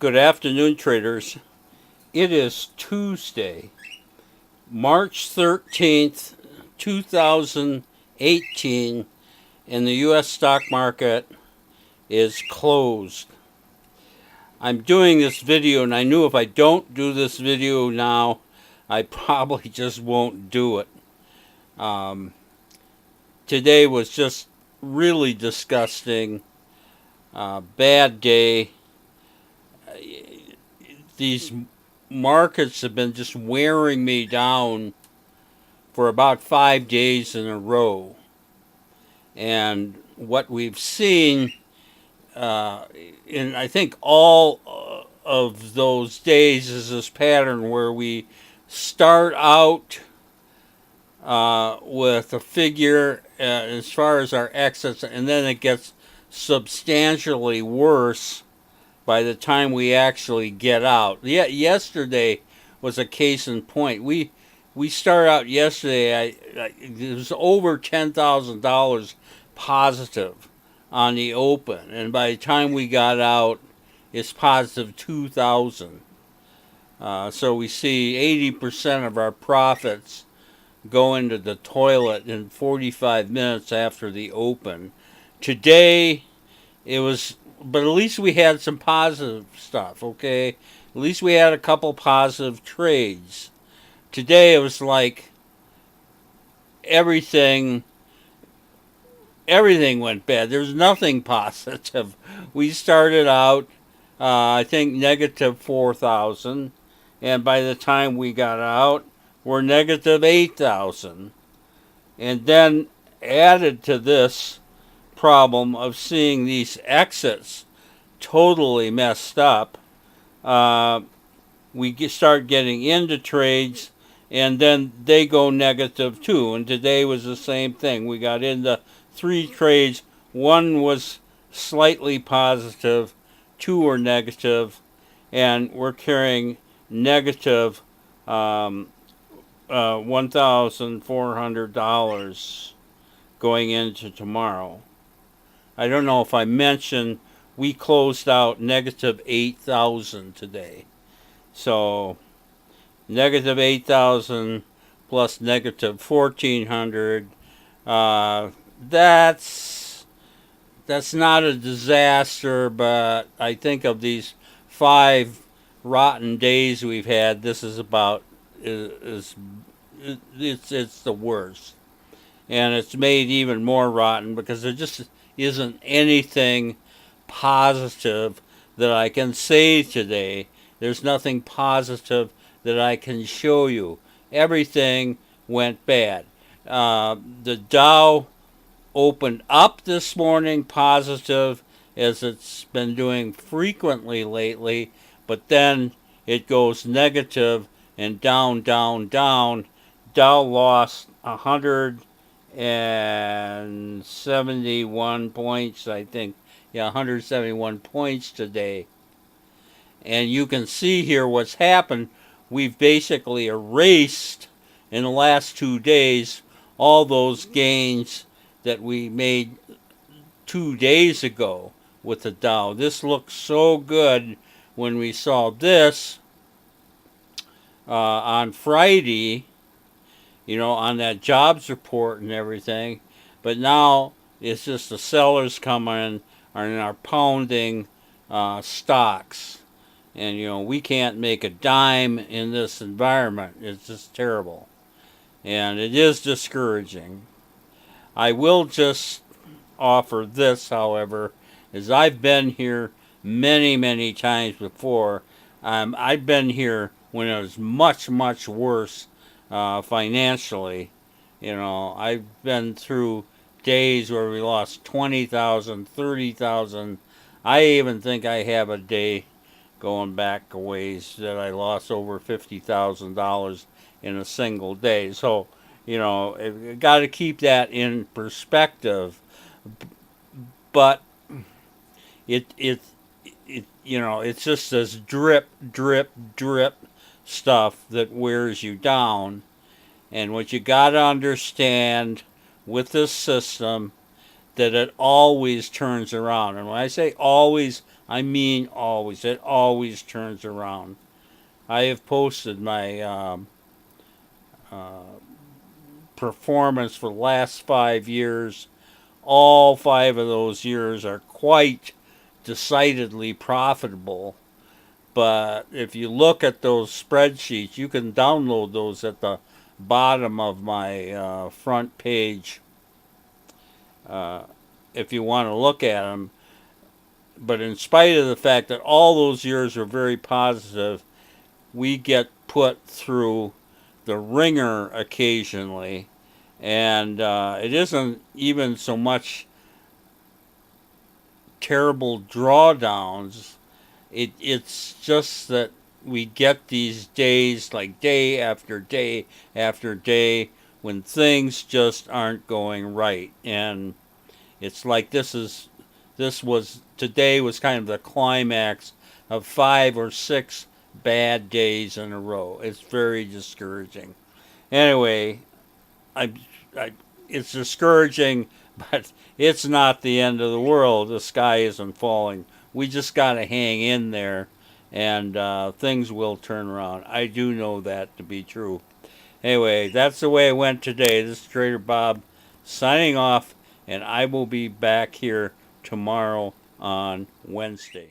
Good afternoon, traders. It is Tuesday, March 13th, 2018, and the U.S. stock market is closed. I'm doing this video, and I knew if I don't do this video now, I probably just won't do it. Today was just really disgusting. Bad day. These markets have been just wearing me down for about 5 days in a row. And what we've seen in, I think, all of those days is this pattern where we start out with a figure as far as our exits, and then it gets substantially worse by the time we actually get out. Yesterday was a case in point. We started out yesterday. It was over $10,000 positive on the open, and by the time we got out, it's positive 2,000. So we see 80% of our profits go into the toilet in 45 minutes after the open. Today, it was, but at least we had some positive stuff, okay? At least we had a couple positive trades. Today, it was like everything went bad. There's nothing positive. We started out, I think, negative 4,000, and by the time we got out, we're negative 8,000. And then added to this problem of seeing these exits totally messed up, we start getting into trades, and then they go negative too. And today was the same thing. We got into 3 trades. One was slightly positive, 2 were negative, and we're carrying negative $1,400 going into tomorrow. I don't know if I mentioned we closed out negative 8,000 today. So negative 8,000 plus negative 1,400. That's not a disaster, but I think of these 5 rotten days we've had, this is about it's the worst. And it's made even more rotten because there just isn't anything positive that I can say today. There's nothing positive that I can show you. Everything went bad. The Dow opened up this morning positive, as it's been doing frequently lately, but then it goes negative and down, down, down. Dow lost 171 points, I think. Yeah, 171 points today. And you can see here what's happened. We've basically erased in the last 2 days all those gains that we made 2 days ago with the Dow. This looked so good when we saw this on Friday, on that jobs report and everything. But now it's just the sellers coming in and are pounding stocks. And, we can't make a dime in this environment. It's just terrible. And it is discouraging. I will just offer this, however, is I've been here many, many times before. I've been here when it was much, much worse financially. I've been through days where we lost 20,000, 30,000. I even think I have a day going back a ways that I lost over $50,000 in a single day. So, got to keep that in perspective. But it's just this drip, drip, drip stuff that wears you down. And what you got to understand with this system that it always turns around. And when I say always, I mean always. It always turns around. I have posted my performance for the last 5 years. All 5 of those years are quite decidedly profitable. But if you look at those spreadsheets, you can download those at the bottom of my front page if you want to look at them. But in spite of the fact that all those years are very positive, we get put through the ringer occasionally. And it isn't even so much terrible drawdowns. It's just that we get these days, like day after day after day, when things just aren't going right. And it's like today was kind of the climax of 5 or 6 bad days in a row. It's very discouraging. Anyway, I, I it's discouraging, but it's not the end of the world. The sky isn't falling. We just got to hang in there, and things will turn around. I do know that to be true. Anyway, that's the way it went today. This is Trader Bob signing off, and I will be back here tomorrow on Wednesday.